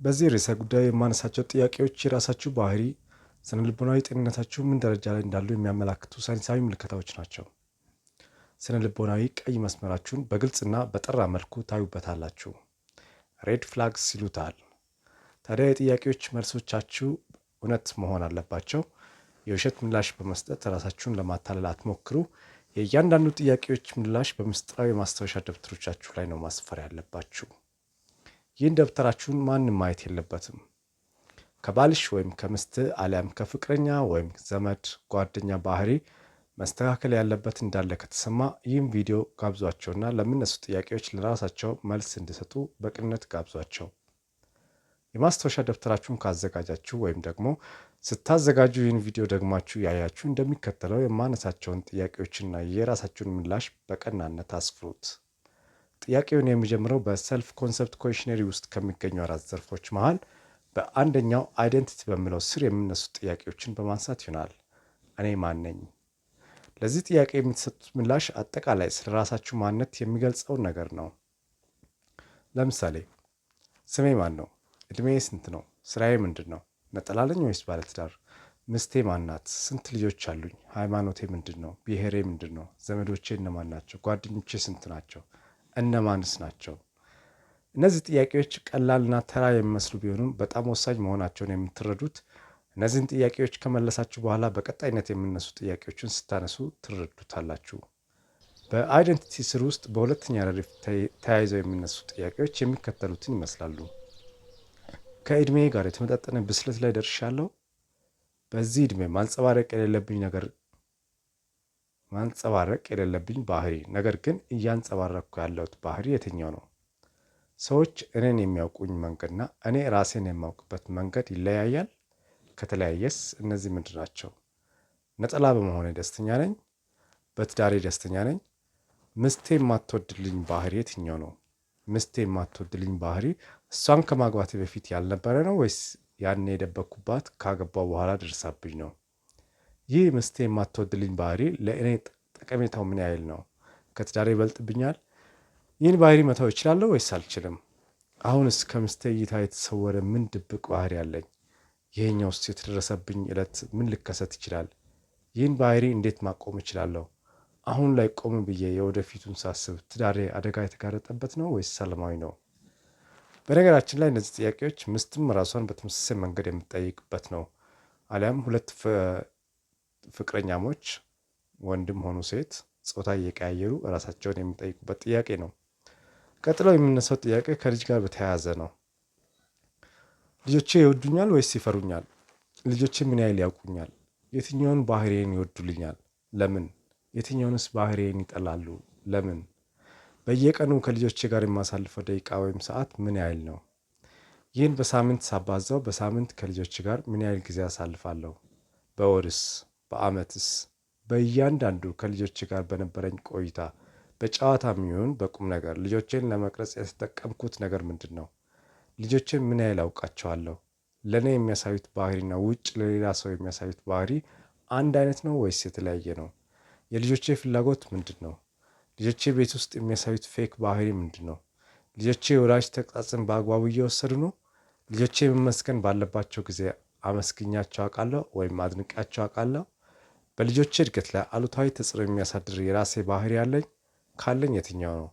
በዚህ ርዕሰ ጉዳይ የማነሳቸው ጥያቄዎች የራሳችሁ ባህሪ፣ ስነ ልቦናዊ ጤንነታችሁ ምን ደረጃ ላይ እንዳሉ የሚያመላክቱ ሳይንሳዊ ምልክታዎች ናቸው። ስነ ልቦናዊ ቀይ መስመራችሁን በግልጽና በጠራ መልኩ ታዩበታላችሁ። ሬድ ፍላግስ ይሉታል። ታዲያ የጥያቄዎች መልሶቻችሁ እውነት መሆን አለባቸው። የውሸት ምላሽ በመስጠት ራሳችሁን ለማታለል አትሞክሩ። የእያንዳንዱ ጥያቄዎች ምላሽ በምስጢራዊ ማስታወሻ ደብተሮቻችሁ ላይ ነው ማስፈር ያለባችሁ። ይህን ደብተራችሁን ማንም ማየት የለበትም። ከባልሽ ወይም ከምስት አሊያም ከፍቅረኛ ወይም ዘመድ ጓደኛ ባህሪ መስተካከል ያለበት እንዳለ ከተሰማ ይህም ቪዲዮ ጋብዟቸውና ለሚነሱ ጥያቄዎች ለራሳቸው መልስ እንዲሰጡ በቅንነት ጋብዟቸው። የማስታወሻ ደብተራችሁን ካዘጋጃችሁ ወይም ደግሞ ስታዘጋጁ ይህን ቪዲዮ ደግማችሁ ያያችሁ እንደሚከተለው የማነሳቸውን ጥያቄዎችና የራሳችሁን ምላሽ በቀናነት አስፍሩት። ጥያቄውን የሚጀምረው በሰልፍ ኮንሰፕት ኩዌሽነሪ ውስጥ ከሚገኙ 4 ዘርፎች መሃል በአንደኛው አይደንቲቲ በሚለው ስር የሚነሱ ጥያቄዎችን በማንሳት ይሆናል። እኔ ማን ነኝ? ለዚህ ጥያቄ የምትሰጡት ምላሽ አጠቃላይ ስለ ራሳችሁ ማንነት የሚገልጸውን ነገር ነው። ለምሳሌ ስሜ ማን ነው? እድሜ ስንት ነው? ስራዬ ምንድን ነው? ነጠላ ነኝ ወይስ ባለትዳር? ምስቴ ማናት? ስንት ልጆች አሉኝ? ሃይማኖቴ ምንድን ነው? ብሔሬ ምንድን ነው? ዘመዶቼ እነማን ናቸው? ጓደኞቼ ስንት ናቸው? እነማንስ ናቸው? እነዚህ ጥያቄዎች ቀላልና ተራ የሚመስሉ ቢሆኑም በጣም ወሳኝ መሆናቸውን የምትረዱት እነዚህን ጥያቄዎች ከመለሳችሁ በኋላ በቀጣይነት የሚነሱ ጥያቄዎችን ስታነሱ ትረዱታላችሁ። በአይደንቲቲ ስር ውስጥ በሁለተኛ ረድፍ ተያይዘው የሚነሱ ጥያቄዎች የሚከተሉትን ይመስላሉ። ከእድሜ ጋር የተመጣጠነ ብስለት ላይ ደርሻለሁ? በዚህ እድሜ ማንጸባረቅ የሌለብኝ ባህሪ ነገር ግን እያንጸባረቅኩ ያለሁት ባህሪ የትኛው ነው? ሰዎች እኔን የሚያውቁኝ መንገድና እኔ ራሴን የማውቅበት መንገድ ይለያያል? ከተለያየስ እነዚህ ምንድን ናቸው? ነጠላ በመሆኔ ደስተኛ ነኝ? በትዳሬ ደስተኛ ነኝ? ምስቴ የማትወድልኝ ባህሪ የትኛው ነው? ምስቴ የማትወድልኝ ባህሪ እሷን ከማግባቴ በፊት ያልነበረ ነው ወይስ ያኔ የደበቅኩባት ካገባው በኋላ ደርሳብኝ ነው? ይህ ምስቴ የማትወድልኝ ባህሪ ለእኔ ጠቀሜታው ምን ያህል ነው? ከትዳሬ ይበልጥብኛል? ይህን ባህሪ መተው እችላለሁ ወይስ አልችልም? አሁንስ ከምስቴ እይታ የተሰወረ ምን ድብቅ ባህሪ አለኝ? ይሄኛው ውስጥ የተደረሰብኝ ዕለት ምን ሊከሰት ይችላል? ይህን ባህሪ እንዴት ማቆም እችላለሁ? አሁን ላይ ቆም ብዬ የወደፊቱን ሳስብ ትዳሬ አደጋ የተጋረጠበት ነው ወይስ ሰላማዊ ነው? በነገራችን ላይ እነዚህ ጥያቄዎች ምስትም ራሷን በተመሳሳይ መንገድ የምትጠይቅበት ነው። አሊያም ሁለት ፍቅረኛሞች ወንድም ሆኑ ሴት ጾታ እየቀያየሩ ራሳቸውን የሚጠይቁበት ጥያቄ ነው። ቀጥሎ የምነሳው ጥያቄ ከልጅ ጋር በተያያዘ ነው። ልጆቼ ይወዱኛል ወይስ ይፈሩኛል? ልጆቼ ምን ያህል ያውቁኛል? የትኛውን ባህሪዬን ይወዱልኛል? ለምን? የትኛውንስ ባህሪዬን ይጠላሉ? ለምን? በየቀኑ ከልጆቼ ጋር የማሳልፈው ደቂቃ ወይም ሰዓት ምን ያህል ነው? ይህን በሳምንት ሳባዛው በሳምንት ከልጆቼ ጋር ምን ያህል ጊዜ አሳልፋለሁ? በወርስ? በዓመትስ? በእያንዳንዱ ከልጆቼ ጋር በነበረኝ ቆይታ በጨዋታ የሚሆን በቁም ነገር ልጆቼን ለመቅረጽ የተጠቀምኩት ነገር ምንድን ነው? ልጆቼን ምን ያህል አውቃቸዋለሁ? ለእኔ የሚያሳዩት ባህሪና ውጭ ለሌላ ሰው የሚያሳዩት ባህሪ አንድ አይነት ነው ወይስ የተለያየ ነው? የልጆቼ ፍላጎት ምንድን ነው? ልጆቼ ቤት ውስጥ የሚያሳዩት ፌክ ባህሪ ምንድን ነው? ልጆቼ የወላጅ ተግሣጽን በአግባቡ እየወሰዱ ነው? ልጆቼ መመስገን ባለባቸው ጊዜ አመስግኛቸው አውቃለሁ ወይም አድንቃቸው አውቃለሁ? በልጆቼ እድገት ላይ አሉታዊ ተጽዕኖ የሚያሳድር የራሴ ባህሪ አለኝ? ካለኝ የትኛው ነው?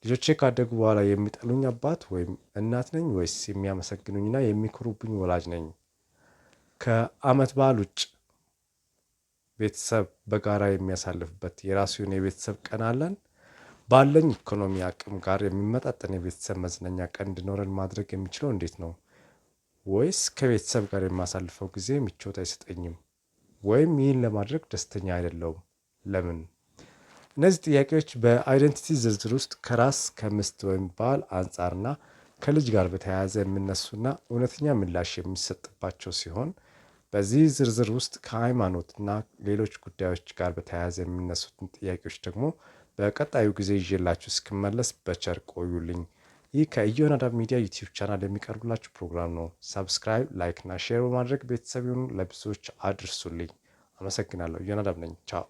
ልጆቼ ካደጉ በኋላ የሚጠሉኝ አባት ወይም እናት ነኝ ወይስ የሚያመሰግኑኝና የሚኮሩብኝ ወላጅ ነኝ? ከዓመት በዓል ውጭ ቤተሰብ በጋራ የሚያሳልፍበት የራሱ የሆነ የቤተሰብ ቀን አለን? ባለኝ ኢኮኖሚ አቅም ጋር የሚመጣጠን የቤተሰብ መዝናኛ ቀን እንዲኖረን ማድረግ የሚችለው እንዴት ነው? ወይስ ከቤተሰብ ጋር የማሳልፈው ጊዜ ምቾት አይሰጠኝም? ወይም ይህን ለማድረግ ደስተኛ አይደለሁም? ለምን? እነዚህ ጥያቄዎች በአይደንቲቲ ዝርዝር ውስጥ ከራስ ከምስት ወይም ባል አንጻርና ከልጅ ጋር በተያያዘ የሚነሱና እውነተኛ ምላሽ የሚሰጥባቸው ሲሆን በዚህ ዝርዝር ውስጥ ከሃይማኖትና ሌሎች ጉዳዮች ጋር በተያያዘ የሚነሱትን ጥያቄዎች ደግሞ በቀጣዩ ጊዜ ይዤላችሁ እስክመለስ በቸር ቆዩልኝ። ይህ ከኢዮናዳብ ሚዲያ ዩቲዩብ ቻናል የሚቀርብላችሁ ፕሮግራም ነው። ሰብስክራይብ፣ ላይክ እና ሼር በማድረግ ቤተሰብ ይሁኑ፣ ለብዙዎች አድርሱልኝ። አመሰግናለሁ። ኢዮናዳብ ነኝ። ቻው።